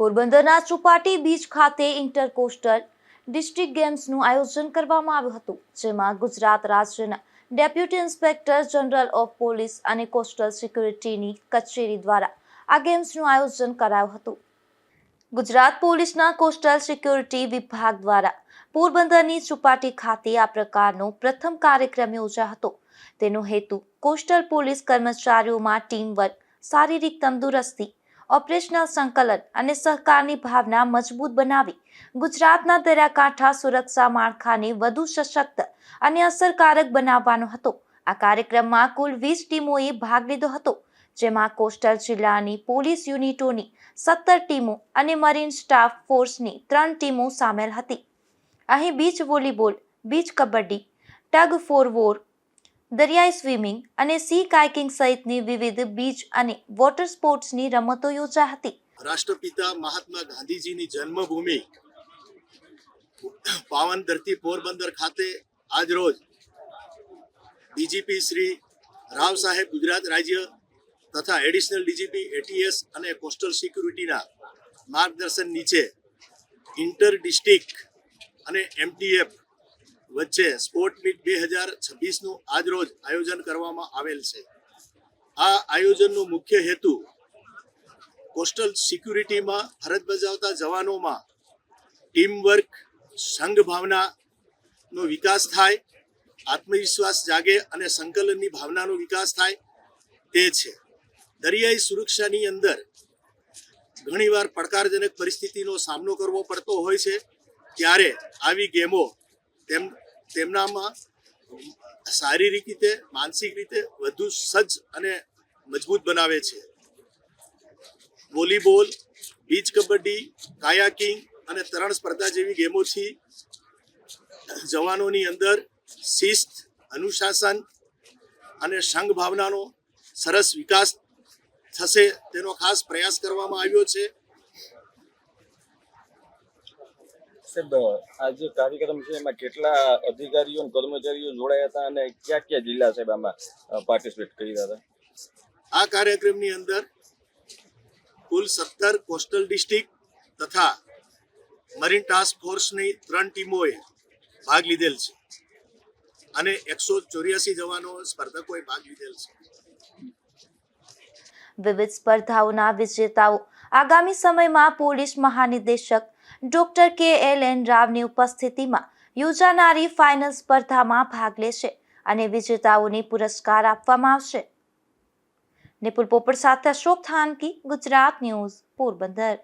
પોરબંદરના ચોપાટી બીચ ખાતે inter-coastal district ગેમ્સનું આયોજન કરવામાં આવ્યું હતું, જેમાં ગુજરાત રાજ્યના deputy inspector general of police અને કોસ્ટલ સિક્યુરિટીની કચેરી દ્વારા આ ગેમ્સનું આયોજન કરાયું હતું. ગુજરાત પોલીસના કોસ્ટલ સિક્યુરિટી વિભાગ દ્વારા પોરબંદરની ચોપાટી ખાતે આ પ્રકારનો પ્રથમ કાર્યક્રમ યોજાયો હતો. તેનો હેતુ કોસ્ટલ પોલીસ કર્મચારીઓમાં ટીમવર્ક, શારીરિક તંદુરસ્તી, ઓપરેશનલ સંકલન અને સહકારની ભાવના મજબૂત બનાવી ગુજરાતના દરિયાકાંઠા સુરક્ષા માળખાને વધુ સશક્ત અને અસરકારક બનાવવાનો હતો. આ કાર્યક્રમમાં કુલ 20 ટીમોએ ભાગ લીધો હતો, જેમાં કોસ્ટલ જિલ્લાની પોલીસ યુનિટોની 17 ટીમો અને મરીન સ્ટાફ ફોર્સની 3 ટીમો સામેલ હતી. અહીં beach volleyball, beach kabaddi, tug for war, દરિયાઈ સ્વિમિંગ અને સી કાયકિંગ સહિતની વિવિધ બીચ અને વોટર સ્પોર્ટ્સની રમતો યોજાઈ હતી. રાષ્ટ્રપિતા મહાત્મા ગાંધીજીની જન્મભૂમિ પાવન ધરતી પોરબંદર ખાતે આજરોજ ડીજીપી શ્રી રાવ સાહેબ ગુજરાત રાજ્ય તથા એડિશનલ ડીજીપી એટીએસ અને કોસ્ટલ સિક્યુરિટીના માર્ગદર્શન નીચે ઇન્ટર ડિસ્ટ્રિક્ટ અને એમટીએફ વચ્ચે સ્પોર્ટ મીટ 2026નું આજરોજ આયોજન કરવામાં આવેલ છે. આ આયોજનનો મુખ્ય હેતુ કોસ્ટલ સિક્યુરિટીમાં ફરજ બજાવતા જવાનોમાં ટીમવર્ક, સંઘ ભાવનાનો વિકાસ થાય, આત્મવિશ્વાસ જાગે અને સંકલનની ભાવનાનો વિકાસ થાય તે છે. દરિયાઈ સુરક્ષાની અંદર ઘણીવાર પડકારજનક પરિસ્થિતિનો સામનો કરવો પડતો હોય છે, ત્યારે આવી ગેમો તેમનામાં શારીરિક રીતે, માનસિક રીતે વધુ સજ્જ અને મજબૂત બનાવે છે. વોલીબોલ, બીચ કબડ્ડી, કાયાકિંગ અને તરણ સ્પર્ધા જેવી ગેમોથી જવાનોની અંદર શિસ્ત, અનુશાસન અને સંઘ ભાવનાનો સરસ વિકાસ થશે તેનો ખાસ પ્રયાસ કરવામાં આવ્યો છે. સાહેબ, આ જે કાર્યક્રમ છે એમાં કેટલા અધિકારીઓ અને કર્મચારીઓ જોડાયા હતા અને કયા કયા જિલ્લા સાહેબ આમાં પાર્ટિસિપેટ કર્યા હતા? આ કાર્યક્રમની અંદર કુલ 17 કોસ્ટલ ડિસ્ટ્રિક્ટ તથા મરીન ટાસ્ક ફોર્સની 3 ટીમોએ ભાગ લીધેલ છે અને 184 જવાનો સ્પર્ધકોએ ભાગ લીધેલ છે. વિવિધ સ્પર્ધાઓના વિજેતાઓ આગામી સમયમાં પોલીસ મહાનિદેશક ડોક્ટર KLN રાવની ઉપસ્થિતિમાં યોજાનારી ફાઇનલ સ્પર્ધામાં ભાગ લેશે અને વિજેતાઓને પુરસ્કાર આપવામાં આવશે. નિપુલ પોપટ સાથે અશોક થાનકી, ગુજરાત ન્યૂઝ, પોરબંદર.